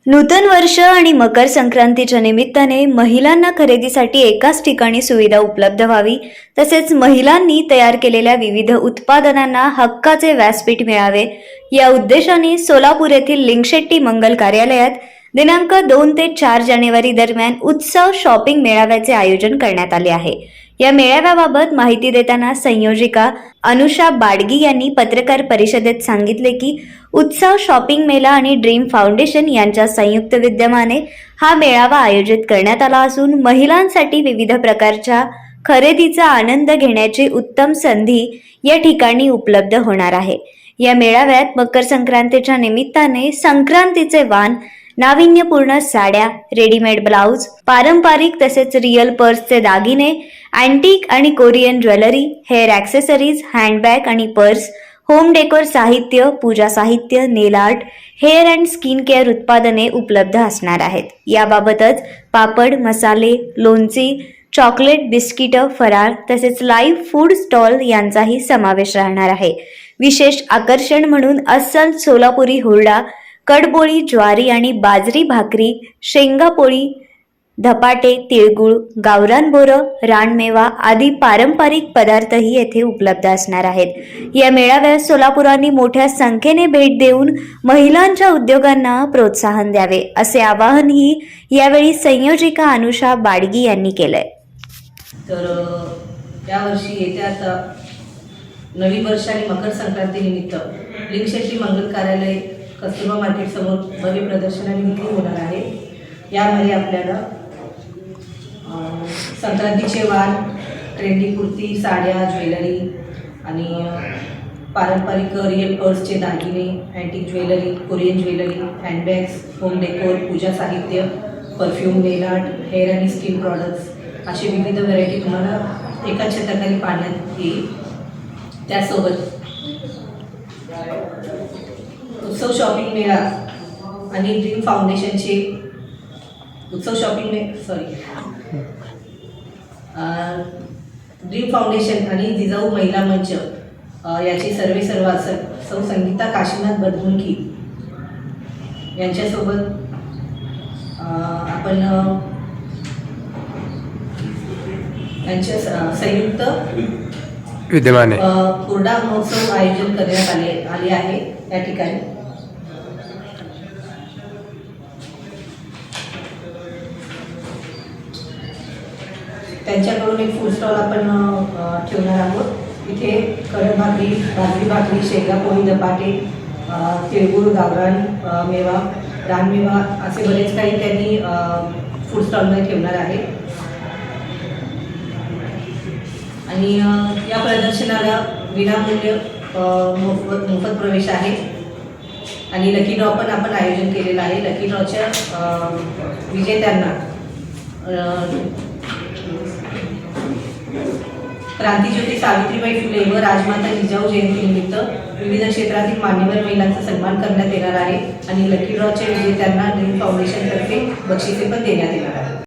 नूतन वर्ष आणि मकर संक्रांतीच्या निमित्ताने महिलांना खरेदीसाठी एकाच ठिकाणी सुविधा उपलब्ध व्हावी, तसेच महिलांनी तयार केलेल्या विविध उत्पादनांना हक्काचे व्यासपीठ मिळावे या उद्देशाने सोलापूर येथील लिंगशेट्टी मंगल कार्यालयात दिनांक 2 ते 4 जानेवारी दरम्यान उत्सव शॉपिंग मेळाव्याचे आयोजन करण्यात आले आहे। या मेळाव्याबाबत माहिती देताना संयोजिका अनुषा बाडगी यांनी पत्रकार परिषदेत सांगितले की उत्सव शॉपिंग मेला आणि ड्रीम फाउंडेशन यांच्या संयुक्त विद्यमाने हा मेळावा आयोजित करण्यात आला असून महिलांसाठी विविध प्रकारच्या खरेदीचा आनंद घेण्याची उत्तम संधी या ठिकाणी उपलब्ध होणार आहे। या मेळाव्यात मकर संक्रांतीच्या निमित्ताने संक्रांतीचे वाण, नाविन्यपूर्ण साड्या, रेडीमेड ब्लाउज, पारंपरिक तसेच रिअल पर्सचे दागिने, अँटिक आणि Korean jewellery, hair accessories, handbag आणि पर्स, होम डेकोर साहित्य, पूजा साहित्य, nail art, hair and skin care उत्पादने उपलब्ध असणार आहेत। याबाबतच पापड, मसाले, लोणची, चॉकलेट, बिस्किट, फराळ तसेच लाईव्ह फूड स्टॉल यांचाही समावेश राहणार आहे। विशेष आकर्षण म्हणून अस्सल सोलापुरी हुरडा, कडपोळी, ज्वारी आणि बाजरी भाकरी, शेंगापोळी, धपाटे, तिळगुळ, गावरान बोरं, रानमेवा आदी पारंपरिक पदार्थही येथे उपलब्ध असणार आहेत। या मेळाव्यात सोलापुरांनी मोठ्या संख्येने भेट देऊन महिलांच्या उद्योगांना प्रोत्साहन द्यावे असे आवाहनही यावेळी संयोजिका अनुषा बाडगी यांनी केलंय। तर यावर्षी येत्या नवीन वर्ष आणि मकर संक्रांती निमित्त लिंगशेट्टी मंगल कार्यालय कस्तुरबा मार्केट समोर भव्य प्रदर्शन आणि विक्री होणार आहे। यामध्ये आपल्याला संक्रांतीचे वाण, ट्रेंडी कुर्ती, साड्या, ज्वेलरी आणि पारंपरिक रिअल पर्सचे दागिने, antique jewellery, Korean jewellery, handbags, home decor, पूजा साहित्य, परफ्यूम, नेल आर्ट, हेअर आणि स्किन प्रॉडक्ट्स असे विविध व्हरायटी तुम्हाला एकाच छताखाली पाहण्यात येईल। त्यासोबत उत्सव शॉपिंग मेळा आणि ड्रीम फाउंडेशनचे ड्रीम फाउंडेशन आणि जिजाऊ महिला मंच याचे सर्वेसर्वा सौ संगीता काशीनाथ बदमुखी यांच्यासोबत आपण यांच्या संयुक्त विद्यमाने हुरडा महोत्सव आयोजन करण्यात आले आहे। या ठिकाणी त्यांच्याकडून एक फूड स्टॉल आपण ठेवणार आहोत। इथे कडक भाकरी, बाजरी भाकरी, शेंगापोळी, धपाटे, तिळगुळ, गावरान मेवा, रानमेवा असे बरेच काही त्यांनी फूड स्टॉलमध्ये ठेवणार आहे। आणि या प्रदर्शनाला विनामूल्य मोफत प्रवेश आहे आणि लकी ड्रॉ पण आपण आयोजन केलेलं आहे। लकी ड्रॉच्या विजेत्यांना क्रांतीज्योती सावित्रीबाई फुले व राजमाता जिजाऊ जयंतीनिमित्त विविध क्षेत्रातील मान्यवर महिलांचा सन्मान करण्यात येणार आहे आणि लकी ड्रॉच्या विजेत्यांना ड्रीम फाउंडेशनतर्फे बक्षिसे पण देण्यात येणार आहे।